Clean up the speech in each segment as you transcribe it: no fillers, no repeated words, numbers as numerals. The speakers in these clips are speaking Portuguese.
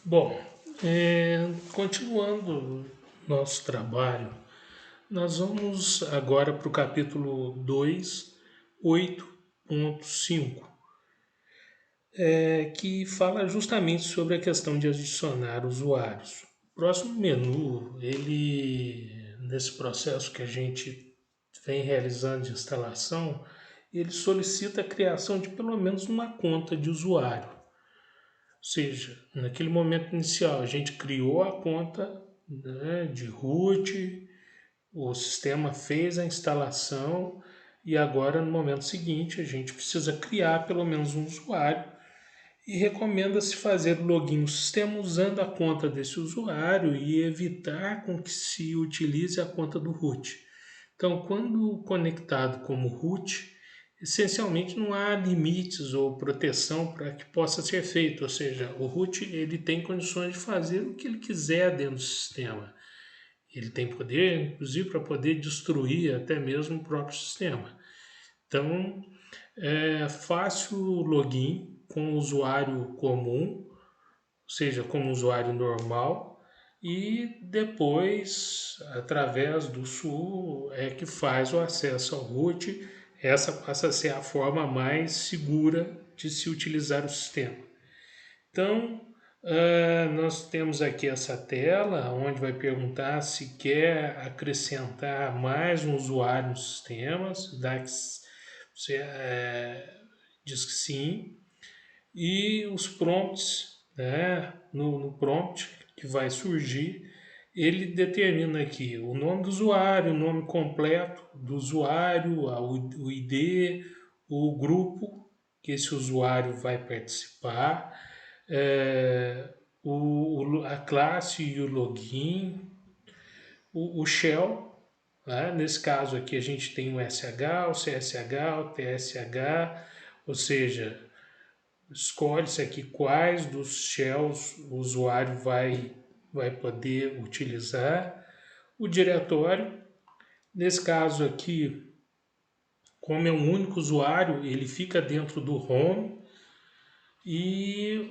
Bom, continuando nosso trabalho, nós vamos agora para o capítulo 2, 8.5, que fala justamente sobre a questão de adicionar usuários. O próximo menu, nesse processo que a gente vem realizando de instalação, ele solicita a criação de pelo menos uma conta de usuário. Ou seja, naquele momento inicial, a gente criou a conta, né, de root, o sistema fez a instalação e agora, no momento seguinte, a gente precisa criar pelo menos um usuário e recomenda-se fazer o login no sistema usando a conta desse usuário e evitar com que se utilize a conta do root. Então, quando conectado como root, essencialmente não há limites ou proteção para que possa ser feito, ou seja, o root ele tem condições de fazer o que ele quiser dentro do sistema. Ele tem poder, inclusive, para poder destruir até mesmo o próprio sistema. Então, é fácil o login com o usuário comum, ou seja, como usuário normal, e depois, através do SU, é que faz o acesso ao root. Essa passa a ser a forma mais segura de se utilizar o sistema. Então, nós temos aqui essa tela, onde vai perguntar se quer acrescentar mais um usuário no sistema, você diz que sim, e os prompts, né, no prompt que vai surgir, ele determina aqui o nome do usuário, o nome completo do usuário, o ID, o grupo que esse usuário vai participar, a classe e o login, o shell, né? Nesse caso aqui a gente tem o SH, o CSH, o TSH, ou seja, escolhe-se aqui quais dos shells o usuário vai poder utilizar. O diretório, nesse caso aqui, como é um único usuário, ele fica dentro do home, e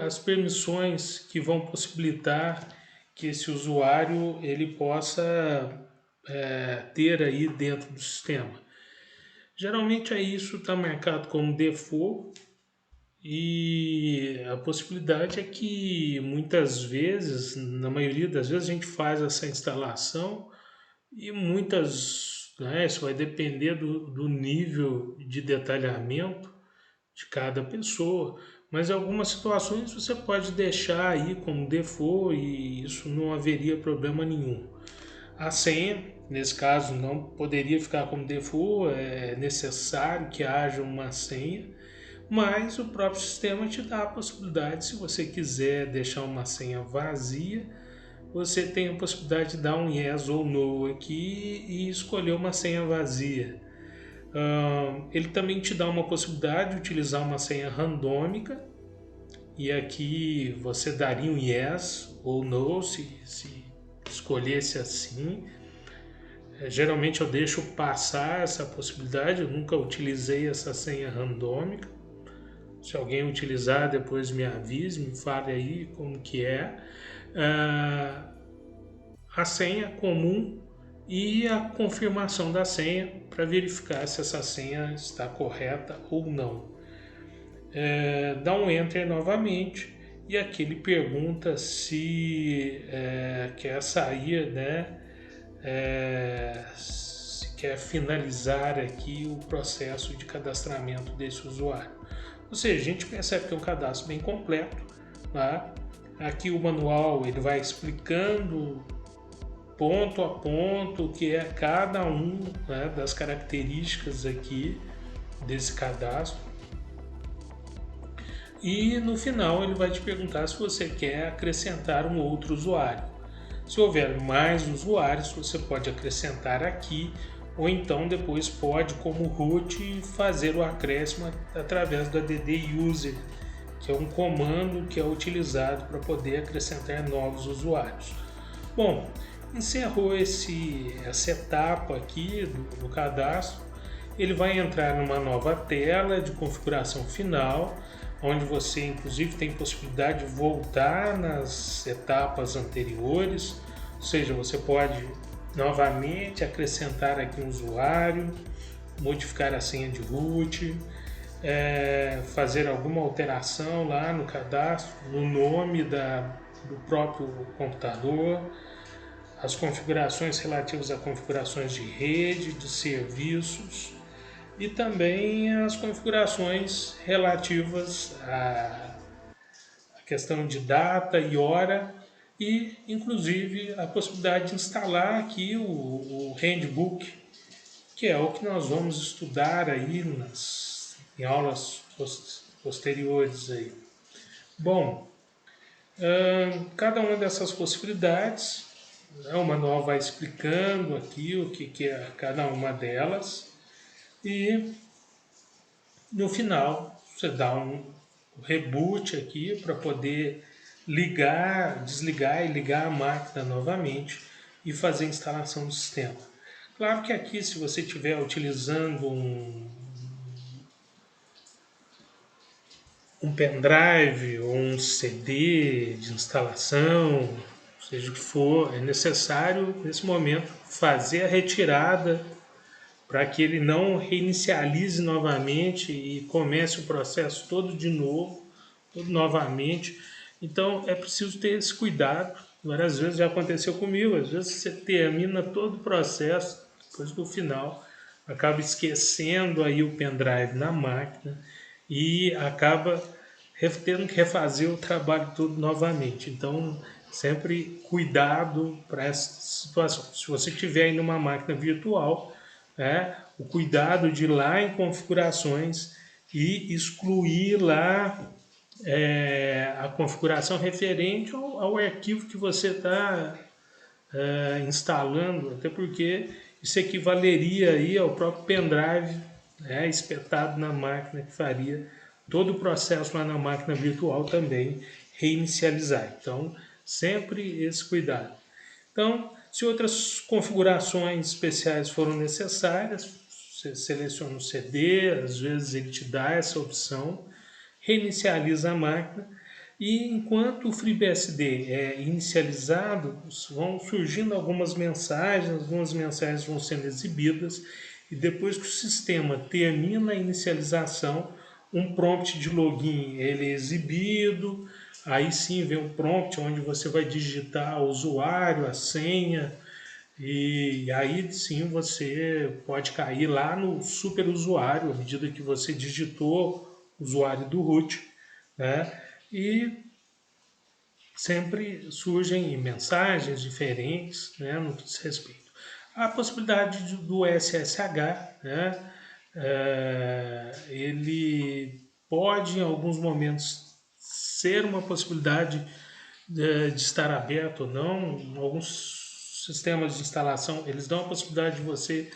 as permissões que vão possibilitar que esse usuário ele possa ter aí dentro do sistema. Geralmente isso está marcado como default, e a possibilidade é que muitas vezes, na maioria das vezes, a gente faz essa instalação e isso vai depender do nível de detalhamento de cada pessoa, mas em algumas situações você pode deixar aí como default e isso não haveria problema nenhum. A senha, nesse caso, não poderia ficar como default, é necessário que haja uma senha, mas o próprio sistema te dá a possibilidade, se você quiser deixar uma senha vazia, você tem a possibilidade de dar um yes ou no aqui e escolher uma senha vazia. Ele também te dá uma possibilidade de utilizar uma senha randômica, e aqui você daria um yes ou no se escolhesse assim. Geralmente eu deixo passar essa possibilidade, eu nunca utilizei essa senha randômica. Se alguém utilizar, depois me avise, me fale aí como que é. A senha comum e a confirmação da senha para verificar se essa senha está correta ou não. Dá um Enter novamente e aqui ele pergunta se quer sair, né? Se quer finalizar aqui o processo de cadastramento desse usuário. Ou seja, a gente percebe que é um cadastro bem completo, tá? Aqui o manual ele vai explicando ponto a ponto o que é cada um, né, das características aqui desse cadastro. E no final ele vai te perguntar se você quer acrescentar um outro usuário. Se houver mais usuários, você pode acrescentar aqui, ou então depois pode, como root, fazer o acréscimo através do add user, que é um comando que é utilizado para poder acrescentar novos usuários. Bom, encerrou essa etapa aqui do cadastro. Ele vai entrar numa nova tela de configuração final, onde você inclusive tem possibilidade de voltar nas etapas anteriores, ou seja, você pode novamente acrescentar aqui um usuário, modificar a senha de root, fazer alguma alteração lá no cadastro, no nome do próprio computador, as configurações relativas a configurações de rede, de serviços e também as configurações relativas à questão de data e hora e inclusive a possibilidade de instalar aqui o handbook, que é o que nós vamos estudar aí em aulas posteriores aí. Bom, cada uma dessas possibilidades, o manual vai explicando aqui o que é cada uma delas e no final você dá um reboot aqui para poder ligar, desligar e ligar a máquina novamente e fazer a instalação do sistema. Claro que aqui, se você estiver utilizando um pendrive ou um CD de instalação, seja o que for, é necessário nesse momento fazer a retirada para que ele não reinicialize novamente e comece o processo todo de novo, todo novamente. Então é preciso ter esse cuidado. Várias vezes já aconteceu comigo, às vezes você termina todo o processo, depois do final acaba esquecendo aí o pendrive na máquina e acaba tendo que refazer o trabalho todo novamente. Então, sempre cuidado para essa situação. Se você tiver aí numa máquina virtual, o cuidado de ir lá em configurações e excluir lá a configuração referente ao arquivo que você está instalando, até porque isso equivaleria aí ao próprio pendrive espetado na máquina, que faria todo o processo lá na máquina virtual também reinicializar. Então, sempre esse cuidado. Então, se outras configurações especiais foram necessárias, você seleciona o CD, às vezes ele te dá essa opção, reinicializa a máquina e enquanto o FreeBSD é inicializado, vão surgindo algumas mensagens vão sendo exibidas e depois que o sistema termina a inicialização, um prompt de login ele é exibido, aí sim vem um prompt onde você vai digitar o usuário, a senha, e aí sim você pode cair lá no super usuário, à medida que você digitou o usuário do root, né? E sempre surgem mensagens diferentes, né, no que diz respeito. A possibilidade do SSH, né, ele pode em alguns momentos ser uma possibilidade de estar aberto ou não. Alguns sistemas de instalação eles dão a possibilidade de você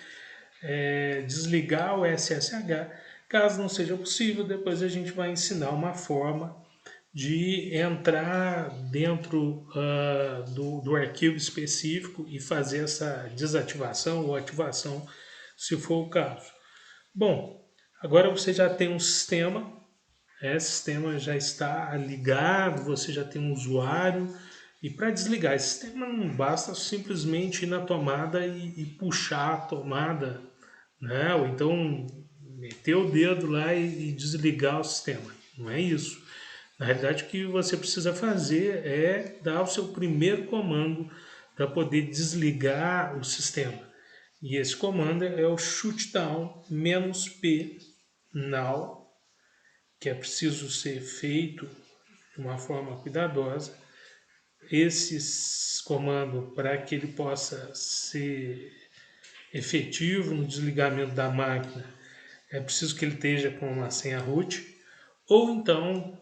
desligar o SSH. Caso não seja possível, depois a gente vai ensinar uma forma de entrar dentro do arquivo específico e fazer essa desativação ou ativação, se for o caso. Bom, agora você já tem um sistema, esse sistema já está ligado, você já tem um usuário, e para desligar esse sistema não basta simplesmente ir na tomada e puxar a tomada, né? Ou então meter o dedo lá e desligar o sistema. Não é isso. Na realidade, o que você precisa fazer é dar o seu primeiro comando para poder desligar o sistema. E esse comando é o shutdown "-p now", que é preciso ser feito de uma forma cuidadosa. Esse comando, para que ele possa ser efetivo no desligamento da máquina, é preciso que ele esteja com uma senha root, ou então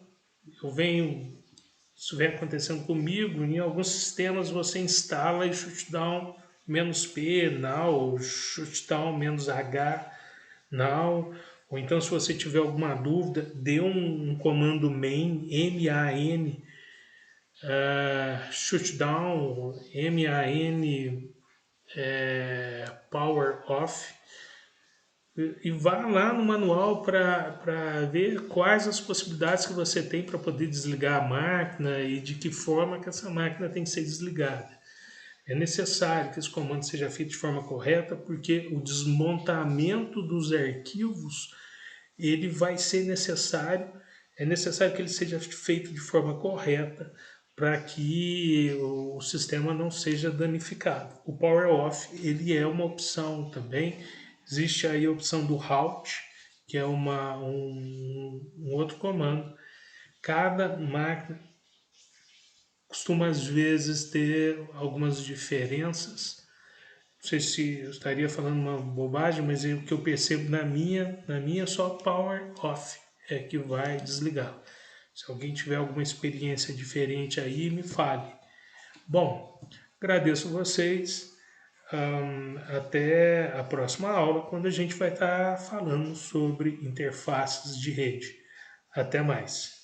isso vem acontecendo comigo, em alguns sistemas você instala e shutdown "-p now, ou shutdown "-h now, ou então se você tiver alguma dúvida, dê um comando man, M-A-N, shutdown, M-A-N, power off, e vá lá no manual para ver quais as possibilidades que você tem para poder desligar a máquina e de que forma que essa máquina tem que ser desligada. É necessário que esse comando seja feito de forma correta, porque o desmontamento dos arquivos ele vai ser necessário, é necessário que ele seja feito de forma correta para que o sistema não seja danificado. O Power Off ele é uma opção também. Existe aí a opção do Halt, que é um outro comando. Cada máquina costuma às vezes ter algumas diferenças. Não sei se eu estaria falando uma bobagem, mas o que eu percebo na minha só Power Off é que vai desligar. Se alguém tiver alguma experiência diferente aí, me fale. Bom, agradeço vocês. Até a próxima aula, quando a gente vai estar falando sobre interfaces de rede. Até mais.